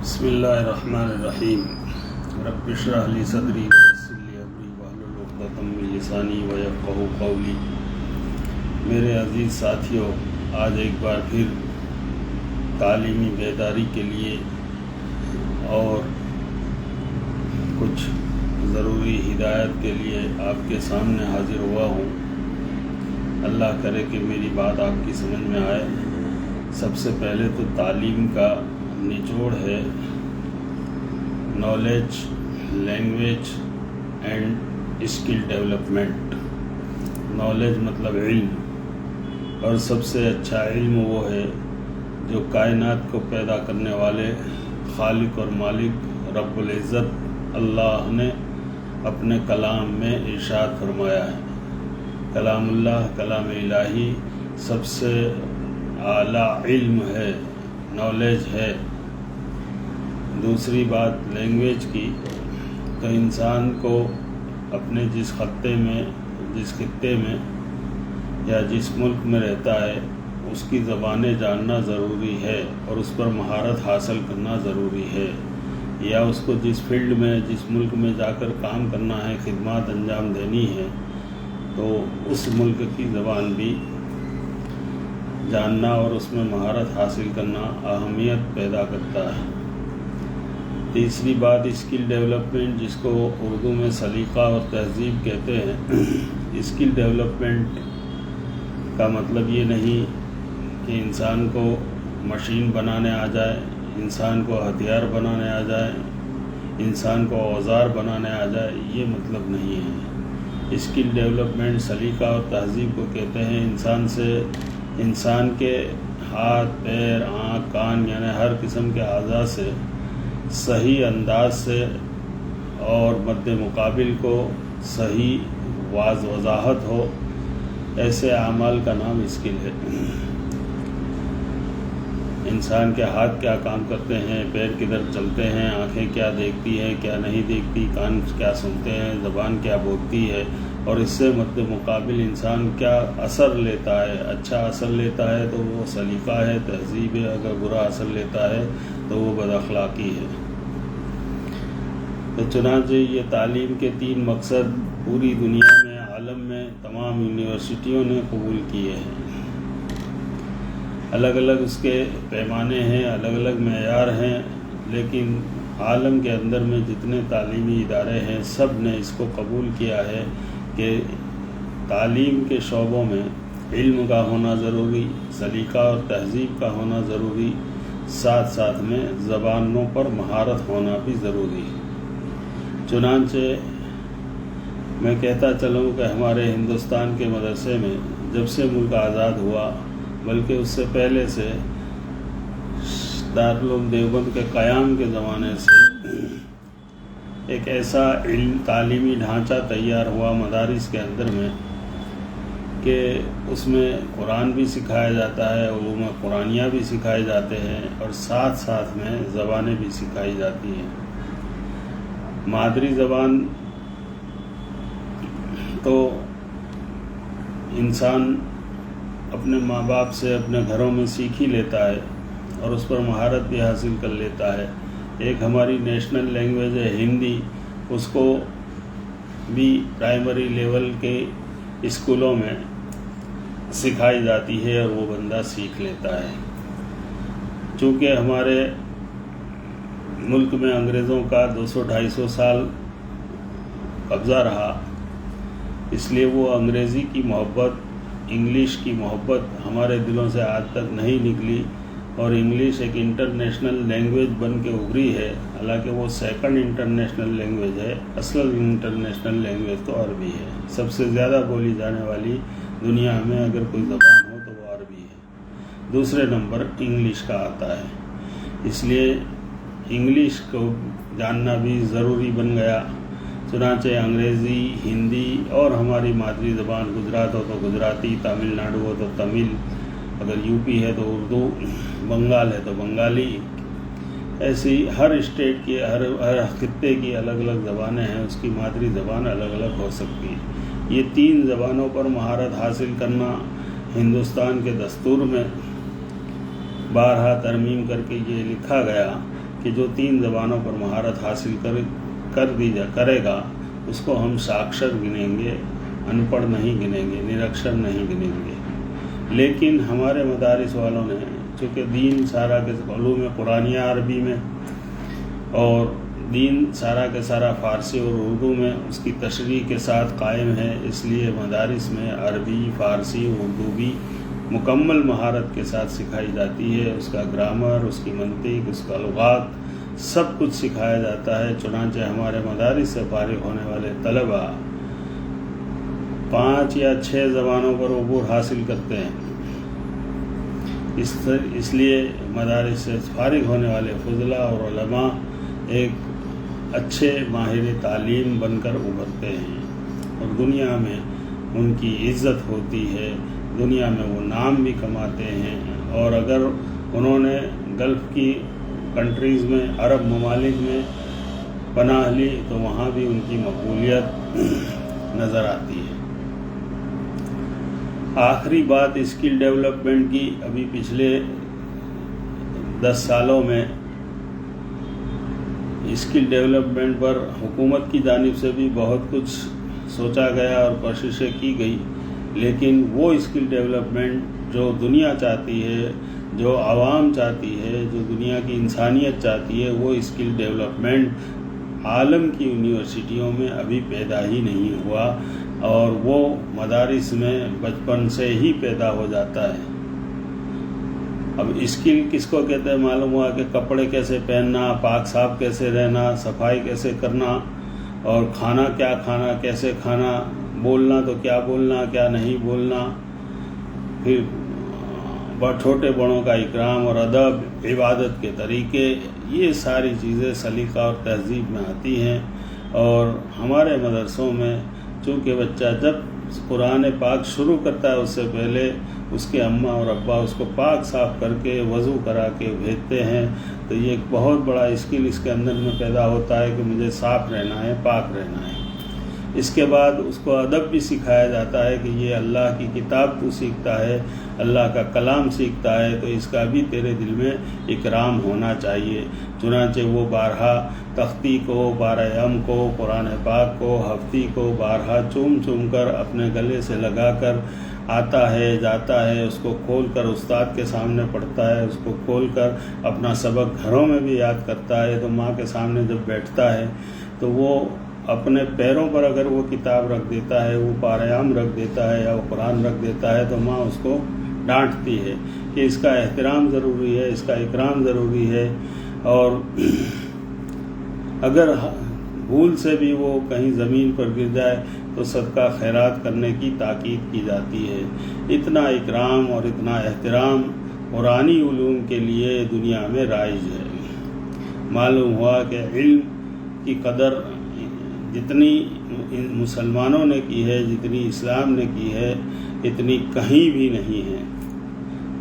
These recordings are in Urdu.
بسم اللہ الرحمن الرحیم رب اشرح لی صدری ویسر لی امری واحلل عقدۃ من لسانی یفقہوا قولی۔ میرے عزیز ساتھیوں، آج ایک بار پھر تعلیمی بیداری کے لیے اور کچھ ضروری ہدایت کے لیے آپ کے سامنے حاضر ہوا ہوں۔ اللہ کرے کہ میری بات آپ کی سمجھ میں آئے۔ سب سے پہلے تو تعلیم کا نچوڑ ہے knowledge, language and skill development. Knowledge مطلب علم، اور سب سے اچھا علم وہ ہے جو کائنات کو پیدا کرنے والے خالق اور مالک رب العزت اللہ نے اپنے کلام میں ارشاد فرمایا ہے۔ کلام اللہ، کلام الہی سب سے اعلیٰ علم ہے، نالج ہے۔ دوسری بات لینگویج کی، تو انسان کو اپنے جس خطے میں یا جس ملک میں رہتا ہے اس کی زبانیں جاننا ضروری ہے اور اس پر مہارت حاصل کرنا ضروری ہے، یا اس کو جس فیلڈ میں جس ملک میں جا کر کام کرنا ہے، خدمات انجام دینی ہے، تو اس ملک کی زبان بھی جاننا اور اس میں مہارت حاصل کرنا اہمیت پیدا کرتا ہے۔ تیسری بات اسکل ڈیولپمنٹ، جس کو اردو میں سلیقہ اور تہذیب کہتے ہیں۔ اسکل ڈیولپمنٹ کا مطلب یہ نہیں کہ انسان کو مشین بنانے آ جائے، انسان کو ہتھیار بنانے آ جائے، انسان کو اوزار بنانے آ جائے، یہ مطلب نہیں ہے۔ اسکل ڈیولپمنٹ سلیقہ اور تہذیب کو کہتے ہیں انسان کے ہاتھ، پیر، آنکھ، کان، یعنی ہر قسم کے اعضاء سے صحیح انداز سے اور مد مقابل کو صحیح وضاحت ہو، ایسے اعمال کا نام اسکل ہے۔ انسان کے ہاتھ کیا کام کرتے ہیں، پیر کدھر چلتے ہیں، آنکھیں کیا دیکھتی ہیں، کیا نہیں دیکھتی، کان کیا سنتے ہیں، زبان کیا بولتی ہے، اور اس سے مد مقابل انسان کیا اثر لیتا ہے۔ اچھا اثر لیتا ہے تو وہ سلیقہ ہے، تہذیب ہے، اگر برا اثر لیتا ہے تو وہ بد اخلاقی ہے۔ تو چنانچہ یہ تعلیم کے 3 مقصد پوری دنیا میں، عالم میں تمام یونیورسٹیوں نے قبول کیے ہیں۔ الگ الگ اس کے پیمانے ہیں، الگ الگ معیار ہیں، لیکن عالم کے اندر میں جتنے تعلیمی ادارے ہیں سب نے اس کو قبول کیا ہے کہ تعلیم کے شعبوں میں علم کا ہونا ضروری، سلیقہ اور تہذیب کا ہونا ضروری، ساتھ ساتھ میں زبانوں پر مہارت ہونا بھی ضروری ہے۔ چنانچہ میں کہتا چلوں کہ ہمارے ہندوستان کے مدرسے میں جب سے ملک آزاد ہوا، بلکہ اس سے پہلے سے دارالعلوم دیوبند کے قیام کے زمانے سے ایک ایسا تعلیمی ڈھانچہ تیار ہوا مدارس کے اندر میں کہ اس میں قرآن بھی سکھایا جاتا ہے، علوم قرآنیہ بھی سکھائے جاتے ہیں، اور ساتھ ساتھ میں زبانیں بھی سکھائی جاتی ہیں۔ مادری زبان تو انسان اپنے ماں باپ سے اپنے گھروں میں سیکھ ہی لیتا ہے اور اس پر مہارت بھی حاصل کر لیتا ہے۔ ایک ہماری نیشنل لینگویج ہے ہندی، اس کو بھی پرائمری لیول کے اسکولوں میں سکھائی جاتی ہے اور وہ بندہ سیکھ لیتا ہے۔ چونکہ ہمارے ملک میں انگریزوں کا 200-250 سال قبضہ رہا، اس لیے وہ انگریزی کی محبت، انگلش کی محبت ہمارے دلوں سے آج تک نہیں نکلی، اور انگلش ایک انٹرنیشنل لینگویج بن کے ابھری ہے، حالانکہ وہ سیکنڈ انٹرنیشنل لینگویج ہے۔ اصل انٹرنیشنل لینگویج تو عربی ہے، سب سے زیادہ بولی جانے والی دنیا میں اگر کوئی زبان ہو تو وہ عربی ہے۔ دوسرے نمبر انگلش کا آتا ہے، اس لیے انگلش کو جاننا بھی ضروری بن گیا۔ چنانچہ انگریزی، ہندی اور ہماری مادری زبان گجرات ہو تو گجراتی، تامل ناڈو ہو تو تمل، اگر یو پی ہے تو اردو، بنگال ہے تو بنگالی، ایسی ہر اسٹیٹ کی، ہر خطے کی الگ الگ زبانیں ہیں، اس کی مادری زبان الگ الگ ہو سکتی ہے۔ یہ 3 زبانوں پر مہارت حاصل کرنا ہندوستان کے دستور میں بارہا ترمیم کر کے یہ لکھا گیا کہ جو 3 زبانوں پر مہارت حاصل کرے گا اس کو ہم ساکشر گنیں گے، ان پڑھ نہیں گنیں گے، نرکشر نہیں گنیں گے۔ لیکن ہمارے مدارس والوں نے چونکہ دین سارا کے علوم قرآنیہ عربی میں اور دین سارا کے سارا فارسی اور اردو میں اس کی تشریح کے ساتھ قائم ہے، اس لیے مدارس میں عربی، فارسی، اردو بھی مکمل مہارت کے ساتھ سکھائی جاتی ہے۔ اس کا گرامر، اس کی منطق، اس کا لغات سب کچھ سکھایا جاتا ہے۔ چنانچہ ہمارے مدارس سے فارغ ہونے والے طلباء 5 یا 6 زبانوں پر عبور حاصل کرتے ہیں۔ اس لیے مدارس سے فارغ ہونے والے فضلاء اور علماء ایک اچھے ماہر تعلیم بن کر ابھرتے ہیں اور دنیا میں ان کی عزت ہوتی ہے، دنیا میں وہ نام بھی کماتے ہیں، اور اگر انہوں نے گلف کی کنٹریز میں، عرب ممالک میں پناہ لی تو وہاں بھی ان کی مقبولیت نظر آتی ہے۔ آخری بات اسکل ڈیولپمنٹ کی، ابھی پچھلے 10 سالوں میں اسکل ڈیولپمنٹ پر حکومت کی جانب سے بھی بہت کچھ سوچا گیا اور کوششیں کی گئی، لیکن وہ اسکل ڈیولپمنٹ جو دنیا چاہتی ہے، جو عوام چاہتی ہے، جو دنیا کی انسانیت چاہتی ہے، وہ اسکل ڈیولپمنٹ عالم کی یونیورسٹیوں میں ابھی پیدا ہی نہیں ہوا، اور وہ مدارس میں بچپن سے ہی پیدا ہو جاتا ہے۔ اب اسکل کس کو کہتے ہیں؟ معلوم ہوا کہ کپڑے کیسے پہننا، پاک صاف کیسے رہنا، صفائی کیسے کرنا، اور کھانا کیا کھانا، کیسے کھانا، بولنا تو کیا بولنا، کیا نہیں بولنا، پھر چھوٹے بڑوں کا اکرام اور ادب، عبادت کے طریقے، یہ ساری چیزیں سلیقہ اور تہذیب میں آتی ہیں۔ اور ہمارے مدرسوں میں چونکہ بچہ جب قرآن پاک شروع کرتا ہے اس سے پہلے اس کے اماں اور ابا اس کو پاک صاف کر کے وضو کرا کے بھیجتے ہیں، تو یہ ایک بہت بڑا اسکل اس کے اندر میں پیدا ہوتا ہے کہ مجھے صاف رہنا ہے، پاک رہنا ہے۔ اس کے بعد اس کو ادب بھی سکھایا جاتا ہے کہ یہ اللہ کی کتاب تو سیکھتا ہے، اللہ کا کلام سیکھتا ہے، تو اس کا بھی تیرے دل میں اکرام ہونا چاہیے۔ چنانچہ وہ بارہا تختی کو، بارہم کو، قرآن پاک کو، ہفتی کو بارہا چوم چوم کر اپنے گلے سے لگا کر آتا ہے، جاتا ہے، اس کو کھول کر استاد کے سامنے پڑھتا ہے، اس کو کھول کر اپنا سبق گھروں میں بھی یاد کرتا ہے۔ تو ماں کے سامنے جب بیٹھتا ہے تو وہ اپنے پیروں پر اگر وہ کتاب رکھ دیتا ہے، وہ بارہم رکھ دیتا ہے یا وہ قرآن رکھ دیتا ہے، تو ماں اس کو ڈانٹتی ہے کہ اس کا احترام ضروری ہے، اس کا اکرام ضروری ہے، اور اگر بھول سے بھی وہ کہیں زمین پر گر جائے تو صدقہ خیرات کرنے کی تاکید کی جاتی ہے۔ اتنا اکرام اور اتنا احترام قرآنی علوم کے لیے دنیا میں رائج ہے۔ معلوم ہوا کہ علم کی قدر جتنی مسلمانوں نے کی ہے، جتنی اسلام نے کی ہے، اتنی کہیں بھی نہیں ہے۔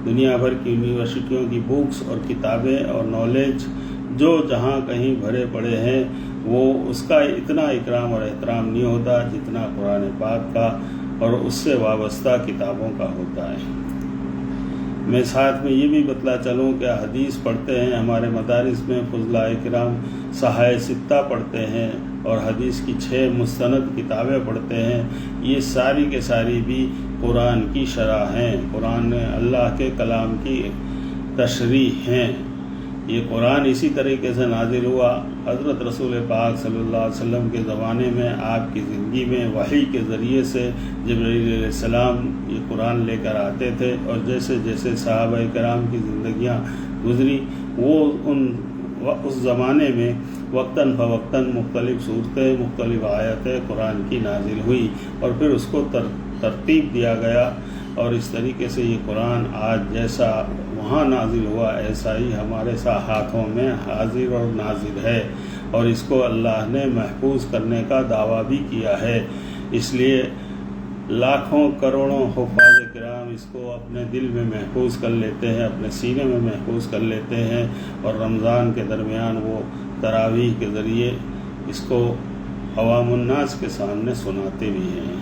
دنیا بھر کی یونیورسٹیوں کی بکس اور کتابیں اور نالج جو جہاں کہیں بھرے پڑے ہیں، وہ اس کا اتنا اکرام اور احترام نہیں ہوتا جتنا قرآن پاک کا اور اس سے وابستہ کتابوں کا ہوتا ہے۔ میں ساتھ میں یہ بھی بتلا چلوں کہ حدیث پڑھتے ہیں ہمارے مدارس میں، فضلاء کرام صحائح ستہ پڑھتے ہیں اور حدیث کی 6 مستند کتابیں پڑھتے ہیں۔ یہ ساری کے ساری بھی قرآن کی شرح ہیں، قرآن اللہ کے کلام کی تشریح ہیں۔ یہ قرآن اسی طریقے سے نازل ہوا، حضرت رسول پاک صلی اللہ علیہ وسلم کے زمانے میں آپ کی زندگی میں وحی کے ذریعے سے جبرائیل علیہ السلام یہ قرآن لے کر آتے تھے، اور جیسے جیسے صحابہ کرام کی زندگیاں گزری، وہ اس زمانے میں وقتاً فوقتاً مختلف صورتیں، مختلف آیتیں قرآن کی نازل ہوئی، اور پھر اس کو ترتیب دیا گیا، اور اس طریقے سے یہ قرآن آج جیسا وہاں نازل ہوا ایسا ہی ہمارے ہاتھوں میں حاضر اور نازل ہے، اور اس کو اللہ نے محفوظ کرنے کا دعویٰ بھی کیا ہے۔ اس لیے لاکھوں کروڑوں حفاظ کرام اس کو اپنے دل میں محفوظ کر لیتے ہیں، اپنے سینے میں محفوظ کر لیتے ہیں، اور رمضان کے درمیان وہ تراویح کے ذریعے اس کو عوام الناس کے سامنے سناتے بھی ہیں۔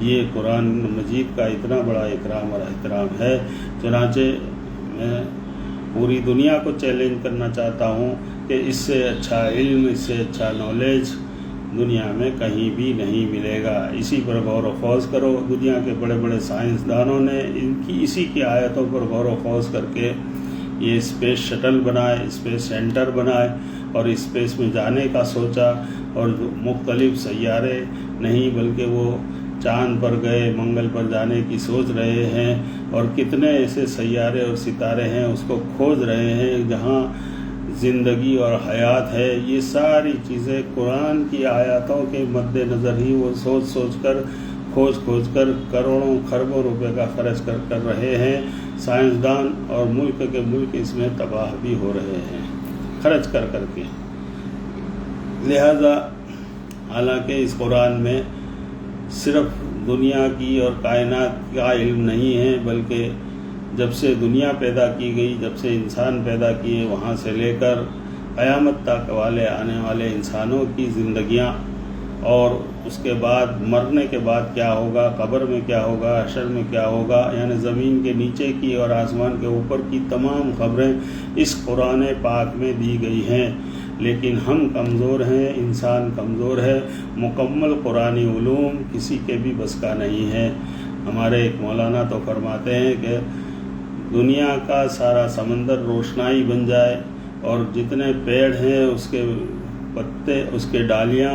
یہ قرآن مجید کا اتنا بڑا اکرام اور احترام ہے۔ چنانچہ میں پوری دنیا کو چیلنج کرنا چاہتا ہوں کہ اس سے اچھا علم، اس سے اچھا نالج دنیا میں کہیں بھی نہیں ملے گا۔ اسی پر غور و خوض کرو۔ دنیا کے بڑے بڑے سائنسدانوں نے اسی کی آیتوں پر غور و خوض کر کے یہ اسپیس شٹل بنائے، اسپیس سینٹر بنائے اور اسپیس میں جانے کا سوچا، اور مختلف سیارے نہیں بلکہ وہ چاند پر گئے، منگل پر جانے کی سوچ رہے ہیں، اور کتنے ایسے سیارے اور ستارے ہیں اس کو کھوج رہے ہیں جہاں زندگی اور حیات ہے۔ یہ ساری چیزیں قرآن کی آیاتوں کے مد نظر ہی وہ سوچ کر کھوج کر کروڑوں خربوں روپے کا خرچ کر رہے ہیں۔ سائنسدان اور ملک کے ملک اس میں تباہ بھی ہو رہے ہیں خرچ کر کے۔ لہذا حالانکہ اس قرآن میں صرف دنیا کی اور کائنات کا علم نہیں ہے، بلکہ جب سے دنیا پیدا کی گئی، جب سے انسان پیدا کیے، وہاں سے لے کر قیامت تک آنے والے انسانوں کی زندگیاں، اور اس کے بعد مرنے کے بعد کیا ہوگا، قبر میں کیا ہوگا، حشر میں کیا ہوگا، یعنی زمین کے نیچے کی اور آسمان کے اوپر کی تمام خبریں اس قرآن پاک میں دی گئی ہیں۔ لیکن ہم کمزور ہیں، انسان کمزور ہے، مکمل قرآنی علوم کسی کے بھی بس کا نہیں ہے۔ ہمارے ایک مولانا تو فرماتے ہیں کہ دنیا کا سارا سمندر روشنائی بن جائے، اور جتنے پیڑ ہیں اس کے پتے، اس کے ڈالیاں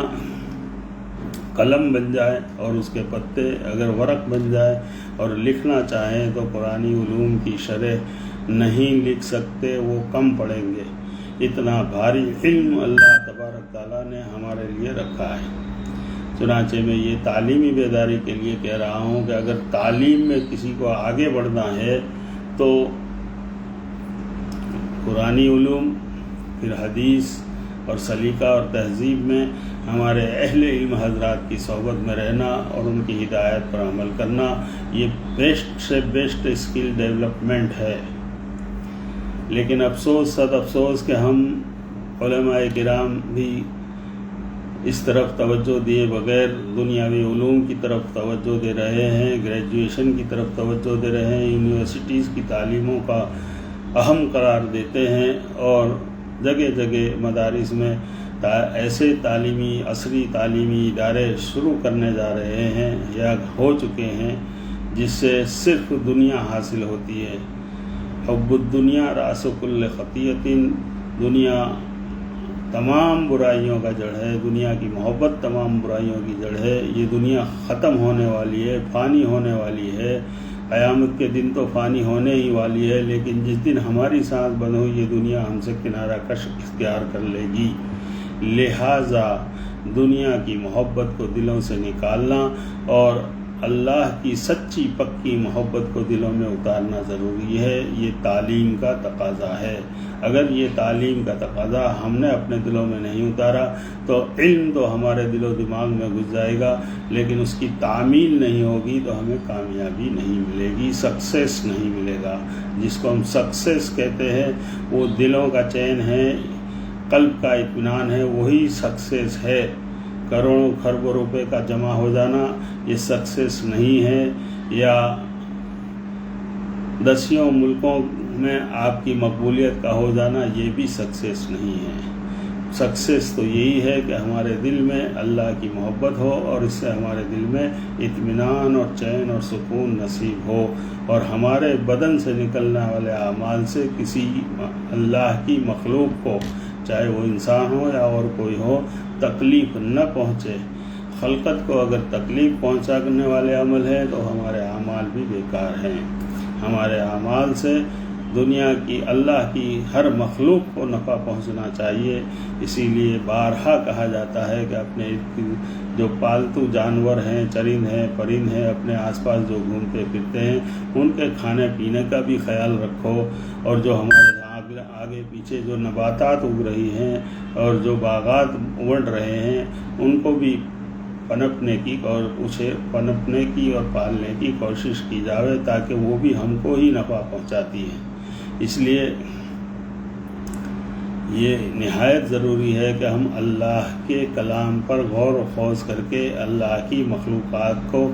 قلم بن جائے، اور اس کے پتے اگر ورق بن جائے اور لکھنا چاہیں تو قرآنی علوم کی شرح نہیں لکھ سکتے، وہ کم پڑیں گے۔ اتنا بھاری علم اللہ تبارک تعالیٰ نے ہمارے لیے رکھا ہے۔ چنانچہ میں یہ تعلیمی بیداری کے لیے کہہ رہا ہوں کہ اگر تعلیم میں کسی کو آگے بڑھنا ہے تو قرآنی علوم، پھر حدیث اور سلیقہ اور تہذیب میں ہمارے اہل علم حضرات کی صحبت میں رہنا اور ان کی ہدایت پر عمل کرنا، یہ بیسٹ سے بیسٹ اسکل ڈیولپمنٹ ہے۔ لیکن افسوس، صد افسوس کہ ہم علماء کرام بھی اس طرف توجہ دیے بغیر دنیاوی علوم کی طرف توجہ دے رہے ہیں، گریجویشن کی طرف توجہ دے رہے ہیں، یونیورسٹیز کی تعلیموں کا اہم قرار دیتے ہیں، اور جگہ جگہ مدارس میں ایسے عصری تعلیمی ادارے شروع کرنے جا رہے ہیں یا ہو چکے ہیں جس سے صرف دنیا حاصل ہوتی ہے۔ حب الدنیا راس کل خطیۃ، دنیا تمام برائیوں کا جڑ ہے، دنیا کی محبت تمام برائیوں کی جڑ ہے۔ یہ دنیا ختم ہونے والی ہے، فانی ہونے والی ہے، قیامت کے دن تو فانی ہونے ہی والی ہے، لیکن جس دن ہماری سانس بند ہوئی یہ دنیا ہم سے کنارہ کش اختیار کر لے گی۔ لہٰذا دنیا کی محبت کو دلوں سے نکالنا اور اللہ کی سچی پکی محبت کو دلوں میں اتارنا ضروری ہے۔ یہ تعلیم کا تقاضا ہے۔ اگر یہ تعلیم کا تقاضا ہم نے اپنے دلوں میں نہیں اتارا تو علم تو ہمارے دل و دماغ میں گھس جائے گا، لیکن اس کی تعمیل نہیں ہوگی تو ہمیں کامیابی نہیں ملے گی، سکسیس نہیں ملے گا۔ جس کو ہم سکسیس کہتے ہیں وہ دلوں کا چین ہے، قلب کا اطمینان ہے، وہی سکسیس ہے۔ کروڑوں خربوں روپے کا جمع ہو جانا یہ سکسیس نہیں ہے، یا 10 ملکوں میں آپ کی مقبولیت کا ہو جانا یہ بھی سکسیس نہیں ہے۔ سکسیس تو یہی ہے کہ ہمارے دل میں اللہ کی محبت ہو اور اس سے ہمارے دل میں اطمینان اور چین اور سکون نصیب ہو، اور ہمارے بدن سے نکلنے والے اعمال سے کسی اللہ کی مخلوق کو، چاہے وہ انسان ہو یا اور کوئی ہو، تکلیف نہ پہنچے۔ خلقت کو اگر تکلیف پہنچانے والے عمل ہیں تو ہمارے اعمال بھی بیکار ہیں۔ ہمارے اعمال سے دنیا کی، اللہ کی ہر مخلوق کو نفع پہنچنا چاہیے۔ اسی لیے بارہا کہا جاتا ہے کہ اپنے جو پالتو جانور ہیں، چرند ہیں، پرند ہیں، اپنے آس پاس جو گھومتے پھرتے ہیں ان کے کھانے پینے کا بھی خیال رکھو، اور جو ہمارے آگے پیچھے جو نباتات اگ رہی ہیں اور جو باغات اگڑ رہے ہیں ان کو بھی پنپنے کی اور پالنے کی کوشش کی جاوے، تاکہ وہ بھی ہم کو ہی نفع پہنچاتی ہیں۔ اس لیے یہ نہایت ضروری ہے کہ ہم اللہ کے کلام پر غور و خوض کر کے اللہ کی مخلوقات کو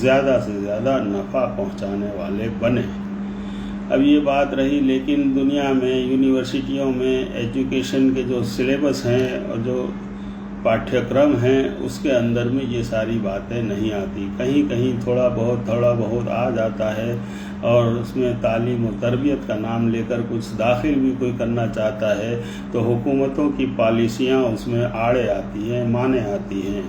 زیادہ سے زیادہ نفع پہنچانے والے بنیں۔ اب یہ بات رہی، لیکن دنیا میں یونیورسٹیوں میں ایجوکیشن کے جو سلیبس ہیں اور جو پاٹھیہ کرم ہیں اس کے اندر میں یہ ساری باتیں نہیں آتی، کہیں کہیں تھوڑا بہت آ جاتا ہے، اور اس میں تعلیم و تربیت کا نام لے کر کچھ داخل بھی کوئی کرنا چاہتا ہے تو حکومتوں کی پالیسیاں اس میں آڑے آتی ہیں، مانے آتی ہیں۔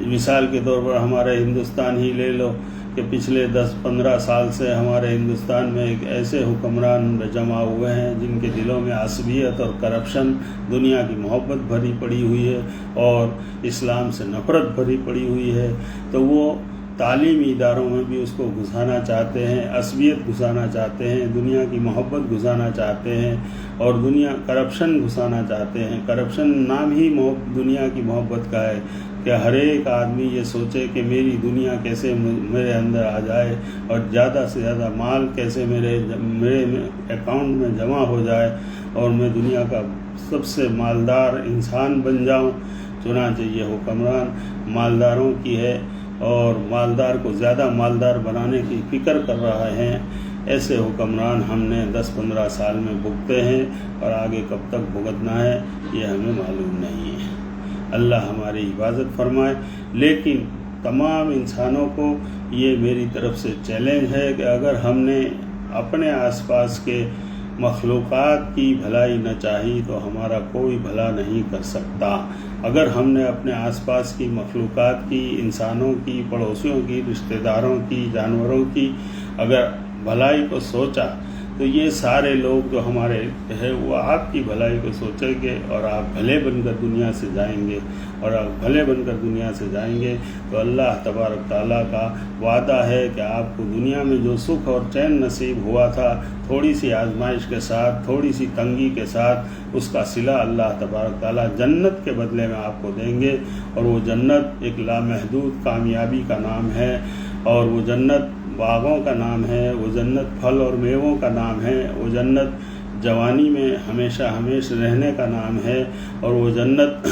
مثال کے طور پر ہمارے ہندوستان ہی لے لو کہ پچھلے 10-15 سال سے ہمارے ہندوستان میں ایک ایسے حکمران جمع ہوئے ہیں جن کے دلوں میں عصبیت اور کرپشن، دنیا کی محبت بھری پڑی ہوئی ہے اور اسلام سے نفرت بھری پڑی ہوئی ہے، تو وہ تعلیمی اداروں میں بھی اس کو گھسانا چاہتے ہیں، عصبیت گھسانا چاہتے ہیں، دنیا کی محبت گھسانا چاہتے ہیں اور کرپشن گھسانا چاہتے ہیں۔ کرپشن نام ہی دنیا کی محبت کا ہے کہ ہر ایک آدمی یہ سوچے کہ میری دنیا کیسے میرے اندر آ جائے اور زیادہ سے زیادہ مال کیسے میرے اکاؤنٹ میں جمع ہو جائے اور میں دنیا کا سب سے مالدار انسان بن جاؤں۔ چنانچہ یہ حکمران مالداروں کی ہے اور مالدار کو زیادہ مالدار بنانے کی فکر کر رہا ہے۔ ایسے حکمران ہم نے 10-15 سال میں بھگتے ہیں اور آگے کب تک بھگتنا ہے یہ ہمیں معلوم نہیں ہے۔ اللہ ہماری حفاظت فرمائے، لیکن تمام انسانوں کو یہ میری طرف سے چیلنج ہے کہ اگر ہم نے اپنے آس پاس کے مخلوقات کی بھلائی نہ چاہی تو ہمارا کوئی بھلا نہیں کر سکتا۔ اگر ہم نے اپنے آس پاس کی مخلوقات کی، انسانوں کی، پڑوسیوں کی، رشتہ داروں کی، جانوروں کی اگر بھلائی کو سوچا تو یہ سارے لوگ جو ہمارے ہیں وہ آپ کی بھلائی کو سوچیں گے اور آپ بھلے بن کر دنیا سے جائیں گے، اور آپ بھلے بن کر دنیا سے جائیں گے تو اللہ تبارک تعالیٰ کا وعدہ ہے کہ آپ کو دنیا میں جو سکھ اور چین نصیب ہوا تھا تھوڑی سی آزمائش کے ساتھ، تھوڑی سی تنگی کے ساتھ، اس کا صلہ اللہ تبارک تعالیٰ جنت کے بدلے میں آپ کو دیں گے، اور وہ جنت ایک لامحدود کامیابی کا نام ہے، اور وہ جنت باغوں کا نام ہے، وہ جنت پھل اور میووں کا نام ہے، وہ جنت جوانی میں ہمیشہ رہنے کا نام ہے، اور وہ جنت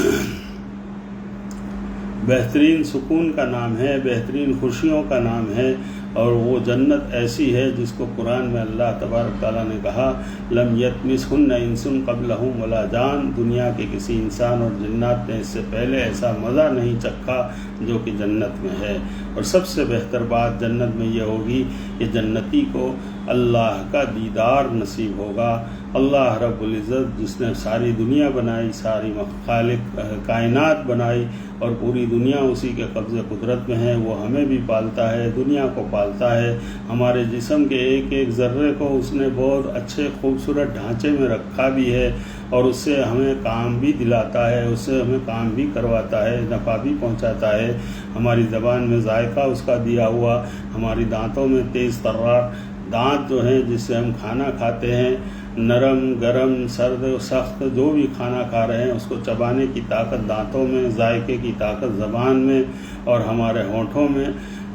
بہترین سکون کا نام ہے، بہترین خوشیوں کا نام ہے، اور وہ جنت ایسی ہے جس کو قرآن میں اللہ تبارک تعالیٰ نے کہا لم یطمثہن انس قبلہم ولا جان، دنیا کے کسی انسان اور جنات نے اس سے پہلے ایسا مزہ نہیں چکھا جو کہ جنت میں ہے۔ اور سب سے بہتر بات جنت میں یہ ہوگی کہ جنتی کو اللہ کا دیدار نصیب ہوگا۔ اللہ رب العزت جس نے ساری دنیا بنائی، ساری خالق کائنات بنائی اور پوری دنیا اسی کے قبض قدرت میں ہے، وہ ہمیں بھی پالتا ہے، دنیا کو پالتا ہے، ہمارے جسم کے ایک ایک ذرے کو اس نے بہت اچھے خوبصورت ڈھانچے میں رکھا بھی ہے، اور اس سے ہمیں کام بھی دلاتا ہے، اس سے ہمیں کام بھی کرواتا ہے، نفع بھی پہنچاتا ہے۔ ہماری زبان میں ذائقہ اس کا دیا ہوا، ہماری دانتوں میں تیز ترار دانت جو ہیں جس سے ہم کھانا کھاتے ہیں، نرم گرم سرد سخت جو بھی کھانا کھا رہے ہیں اس کو چبانے کی طاقت دانتوں میں، ذائقے کی طاقت زبان میں، اور ہمارے ہونٹوں میں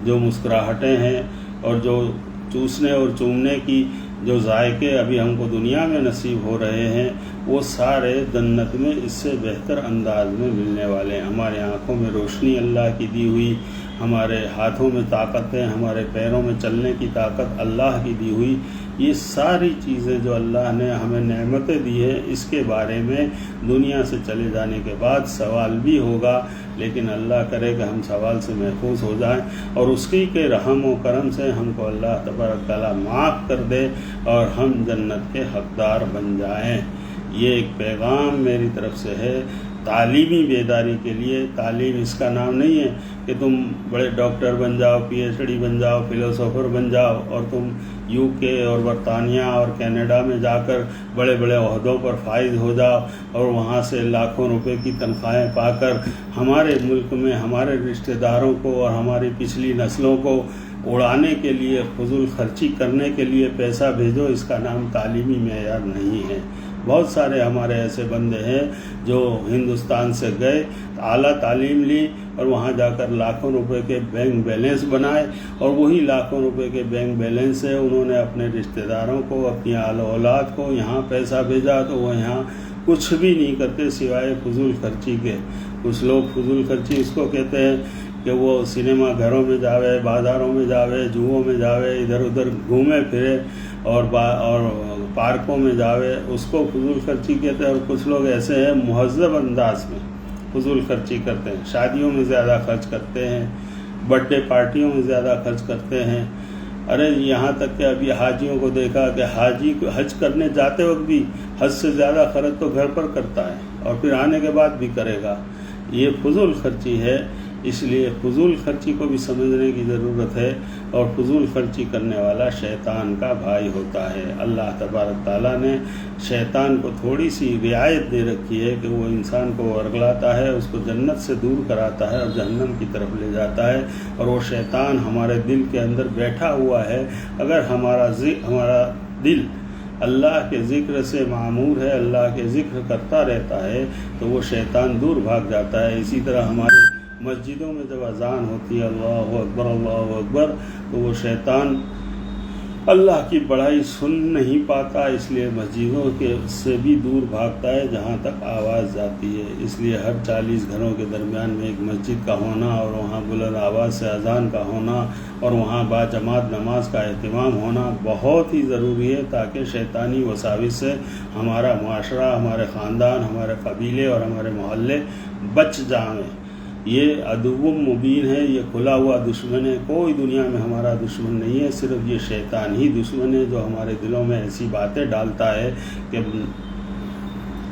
جو مسکراہٹیں ہیں اور جو چوسنے اور چومنے کی جو ذائقے ابھی ہم کو دنیا میں نصیب ہو رہے ہیں وہ سارے جنت میں اس سے بہتر انداز میں ملنے والے ہیں۔ ہمارے آنکھوں میں روشنی اللہ کی دی ہوئی، ہمارے ہاتھوں میں طاقتیں، ہمارے پیروں میں چلنے کی طاقت اللہ کی دی ہوئی، یہ ساری چیزیں جو اللہ نے ہمیں نعمتیں دی ہیں اس کے بارے میں دنیا سے چلے جانے کے بعد سوال بھی ہوگا، لیکن اللہ کرے کہ ہم سوال سے محفوظ ہو جائیں اور اس کی کے رحم و کرم سے ہم کو اللہ تبارک تعالیٰ معاف کر دے اور ہم جنت کے حقدار بن جائیں۔ یہ ایک پیغام میری طرف سے ہے تعلیمی بیداری کے لیے۔ تعلیم اس کا نام نہیں ہے کہ تم بڑے ڈاکٹر بن جاؤ، پی ایچ ڈی بن جاؤ، فلوسوفر بن جاؤ اور تم یو کے اور برطانیہ اور کینیڈا میں جا کر بڑے بڑے عہدوں پر فائز ہو جاؤ اور وہاں سے لاکھوں روپے کی تنخواہیں پا کر ہمارے ملک میں ہمارے رشتہ داروں کو اور ہماری پچھلی نسلوں کو اڑانے کے لیے، فضول خرچی کرنے کے لیے پیسہ بھیجو۔ اس کا نام تعلیمی معیار نہیں ہے۔ بہت سارے ہمارے ایسے بندے ہیں جو ہندوستان سے گئے، اعلیٰ تعلیم لی اور وہاں جا کر لاکھوں روپے کے بینک بیلنس بنائے، اور وہی لاکھوں روپے کے بینک بیلنس سے انہوں نے اپنے رشتہ داروں کو، اپنی آل و اولاد کو یہاں پیسہ بھیجا تو وہ یہاں کچھ بھی نہیں کرتے سوائے فضول خرچی کے۔ کچھ لوگ فضول خرچی اس کو کہتے ہیں کہ وہ سنیما گھروں میں جاوے، بازاروں میں جاوے، جوؤں میں جاوے، ادھر ادھر گھومے پھرے اور پارکوں میں جاوے، اس کو فضول خرچی کہتے ہیں۔ اور کچھ لوگ ایسے ہیں مہذب انداز میں فضول خرچی کرتے ہیں، شادیوں میں زیادہ خرچ کرتے ہیں، برتھ ڈے پارٹیوں میں زیادہ خرچ کرتے ہیں۔ ارے یہاں تک کہ ابھی حاجیوں کو دیکھا کہ حاجی حج کرنے جاتے وقت بھی حج سے زیادہ خرچ تو گھر پر کرتا ہے اور پھر آنے کے بعد بھی کرے گا۔ یہ فضول خرچی ہے، اس لیے فضول خرچی کو بھی سمجھنے کی ضرورت ہے، اور فضول خرچی کرنے والا شیطان کا بھائی ہوتا ہے۔ اللہ تبارک تعالیٰ نے شیطان کو تھوڑی سی رعایت دے رکھی ہے کہ وہ انسان کو ورگلاتا ہے، اس کو جنت سے دور کراتا ہے اور جہنم کی طرف لے جاتا ہے، اور وہ شیطان ہمارے دل کے اندر بیٹھا ہوا ہے۔ اگر ہمارا دل اللہ کے ذکر سے معمور ہے، اللہ کے ذکر کرتا رہتا ہے، تو وہ شیطان دور بھاگ جاتا ہے۔ اسی طرح ہمارے مسجدوں میں جب اذان ہوتی ہے اللہ اکبر اللہ اکبر، تو وہ شیطان اللہ کی بڑائی سن نہیں پاتا، اس لیے مسجدوں سے بھی دور بھاگتا ہے جہاں تک آواز جاتی ہے۔ اس لیے ہر 40 گھروں کے درمیان میں ایک مسجد کا ہونا، اور وہاں بلند آواز سے اذان کا ہونا، اور وہاں باجماعت نماز کا اہتمام ہونا بہت ہی ضروری ہے، تاکہ شیطانی وساوس سے ہمارا معاشرہ، ہمارے خاندان، ہمارے قبیلے اور ہمارے محلے بچ جائیں۔ یہ عدو مبین ہے، یہ کھلا ہوا دشمن ہے۔ کوئی دنیا میں ہمارا دشمن نہیں ہے، صرف یہ شیطان ہی دشمن ہے، جو ہمارے دلوں میں ایسی باتیں ڈالتا ہے کہ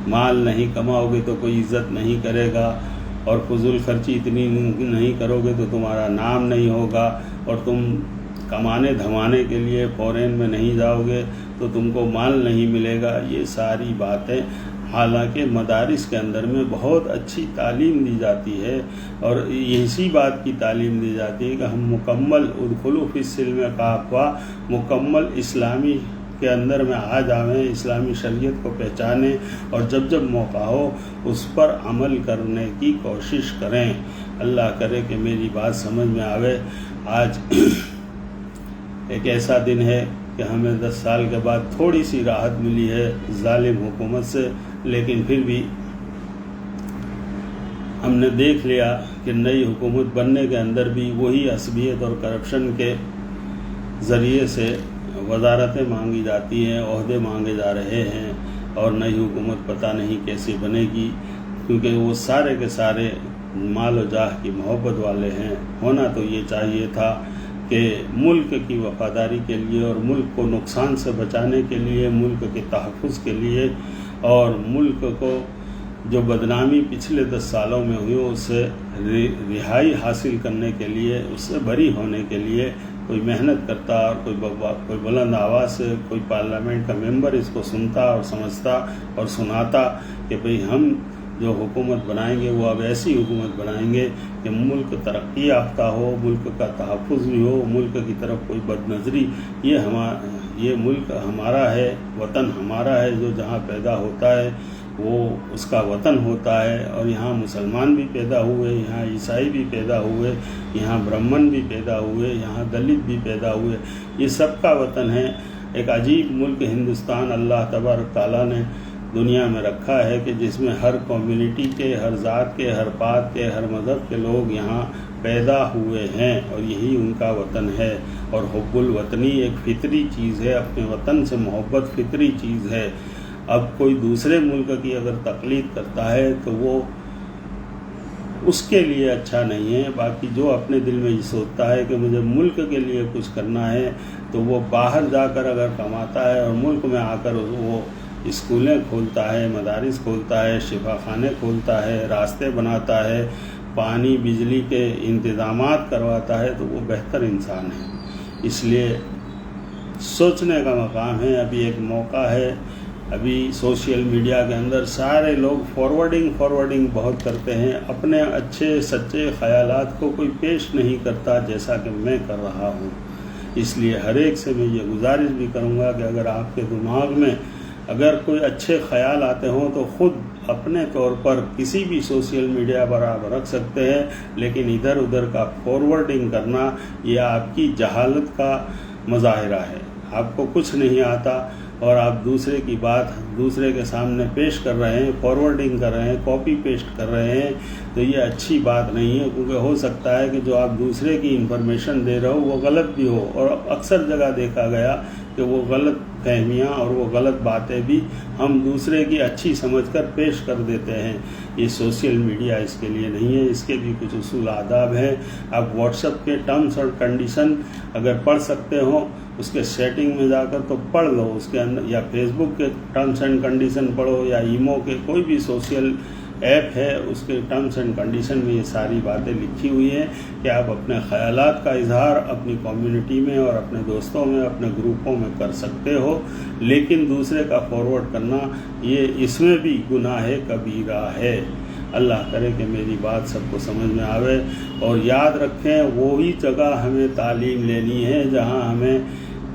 مال نہیں کماؤ گے تو کوئی عزت نہیں کرے گا، اور فضول خرچی اتنی نہیں کرو گے تو تمہارا نام نہیں ہوگا، اور تم کمانے دھمانے کے لیے فورین میں نہیں جاؤ گے تو تم کو مال نہیں ملے گا۔ یہ ساری باتیں، حالانکہ مدارس کے اندر میں بہت اچھی تعلیم دی جاتی ہے، اور اسی بات کی تعلیم دی جاتی ہے کہ ہم مکمل ادخلوا فی السلم کافہ، مکمل اسلامی کے اندر میں آ جاویں، اسلامی شریعت کو پہچانیں، اور جب جب موقع ہو اس پر عمل کرنے کی کوشش کریں۔ اللہ کرے کہ میری بات سمجھ میں آوے۔ آج ایک ایسا دن ہے کہ ہمیں 10 سال کے بعد تھوڑی سی راحت ملی ہے ظالم حکومت سے، لیکن پھر بھی ہم نے دیکھ لیا کہ نئی حکومت بننے کے اندر بھی وہی عصبیت اور کرپشن کے ذریعے سے وزارتیں مانگی جاتی ہیں، عہدے مانگے جا رہے ہیں، اور نئی حکومت پتہ نہیں کیسے بنے گی، کیونکہ وہ سارے کے سارے مال و جاہ کی محبت والے ہیں۔ ہونا تو یہ چاہیے تھا کہ ملک کی وفاداری کے لیے، اور ملک کو نقصان سے بچانے کے لیے، ملک کے تحفظ کے لیے، اور ملک کو جو بدنامی پچھلے 10 سالوں میں ہوئی اس سے رہائی حاصل کرنے کے لیے، اس سے بری ہونے کے لیے کوئی محنت کرتا، اور کوئی بلند آواز سے کوئی پارلیمنٹ کا ممبر اس کو سنتا اور سمجھتا اور سناتا کہ بھئی ہم جو حکومت بنائیں گے وہ اب ایسی حکومت بنائیں گے کہ ملک ترقی یافتہ ہو، ملک کا تحفظ بھی ہو، ملک کی طرف کوئی بد نظری، یہ ملک ہمارا ہے، وطن ہمارا ہے، جو جہاں پیدا ہوتا ہے وہ اس کا وطن ہوتا ہے، اور یہاں مسلمان بھی پیدا ہوئے، یہاں عیسائی بھی پیدا ہوئے، یہاں برہمن بھی پیدا ہوئے، یہاں دلت بھی پیدا ہوئے، یہ سب کا وطن ہے۔ ایک عجیب ملک ہندوستان اللہ تبارک تعالیٰ نے دنیا میں رکھا ہے کہ جس میں ہر کمیونٹی کے، ہر ذات کے، ہر بات کے، ہر مذہب کے لوگ یہاں پیدا ہوئے ہیں، اور یہی ان کا وطن ہے۔ اور حب الوطنی ایک فطری چیز ہے، اپنے وطن سے محبت فطری چیز ہے۔ اب کوئی دوسرے ملک کی اگر تقلید کرتا ہے تو وہ اس کے لیے اچھا نہیں ہے، باقی جو اپنے دل میں یہ سوچتا ہے کہ مجھے ملک کے لیے کچھ کرنا ہے، تو وہ باہر جا کر اگر کماتا ہے اور ملک میں آ کر وہ اسکولیں کھولتا ہے، مدارس کھولتا ہے، شفا خانے کھولتا ہے، راستے بناتا ہے، پانی بجلی کے انتظامات کرواتا ہے، تو وہ بہتر انسان ہے۔ اس لیے سوچنے کا مقام ہے۔ ابھی ایک موقع ہے، ابھی سوشل میڈیا کے اندر سارے لوگ فارورڈنگ بہت کرتے ہیں، اپنے اچھے سچے خیالات کو کوئی پیش نہیں کرتا جیسا کہ میں کر رہا ہوں۔ اس لیے ہر ایک سے میں یہ گزارش بھی کروں گا کہ اگر آپ کے دماغ میں اگر کوئی اچھے خیال آتے ہوں تو خود اپنے طور پر کسی بھی سوشل میڈیا پر آپ رکھ سکتے ہیں، لیکن ادھر ادھر کا فارورڈنگ کرنا یہ آپ کی جہالت کا مظاہرہ ہے۔ آپ کو کچھ نہیں آتا اور آپ دوسرے کی بات دوسرے کے سامنے پیش کر رہے ہیں، فارورڈنگ کر رہے ہیں، کاپی پیسٹ کر رہے ہیں، تو یہ اچھی بات نہیں ہے، کیونکہ ہو سکتا ہے کہ جو آپ دوسرے کی انفارمیشن دے رہے ہو وہ غلط بھی ہو۔ اور اکثر جگہ دیکھا گیا کہ وہ غلط فہمیاں اور وہ غلط باتیں بھی ہم دوسرے کی اچھی سمجھ کر پیش کر دیتے ہیں۔ یہ سوشل میڈیا اس کے لیے نہیں ہے، اس کے بھی کچھ اصول آداب ہیں۔ آپ واٹس ایپ کے ٹرمز اور کنڈیشن اگر پڑھ سکتے ہو، اس کے سیٹنگ میں جا کر تو پڑھ لو اس کے اندر، یا فیس بک کے ٹرمز اینڈ کنڈیشن پڑھو، یا ایمو کے کوئی بھی سوشل ایپ ہے اس کے ٹرمز اینڈ کنڈیشن میں یہ ساری باتیں لکھی ہوئی ہیں کہ آپ اپنے خیالات کا اظہار اپنی کمیونٹی میں اور اپنے دوستوں میں، اپنے گروپوں میں کر سکتے ہو، لیکن دوسرے کا فارورڈ کرنا یہ اس میں بھی گناہ کبیرہ ہے۔ اللہ کرے کہ میری بات سب کو سمجھ میں آوے، اور یاد رکھیں وہی جگہ ہمیں تعلیم لینی ہے جہاں ہمیں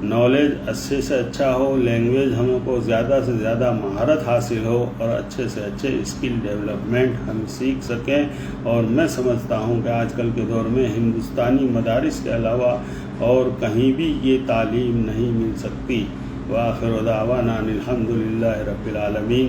نالج اچھے سے اچھا ہو، لینگویج ہم کو زیادہ سے زیادہ مہارت حاصل ہو، اور اچھے سے اچھے اسکل ڈیولپمنٹ ہم سیکھ سکیں۔ اور میں سمجھتا ہوں کہ آج کل کے دور میں ہندوستانی مدارس کے علاوہ اور کہیں بھی یہ تعلیم نہیں مل سکتی۔ وآخر دعوانا الحمد للہ رب العالمین۔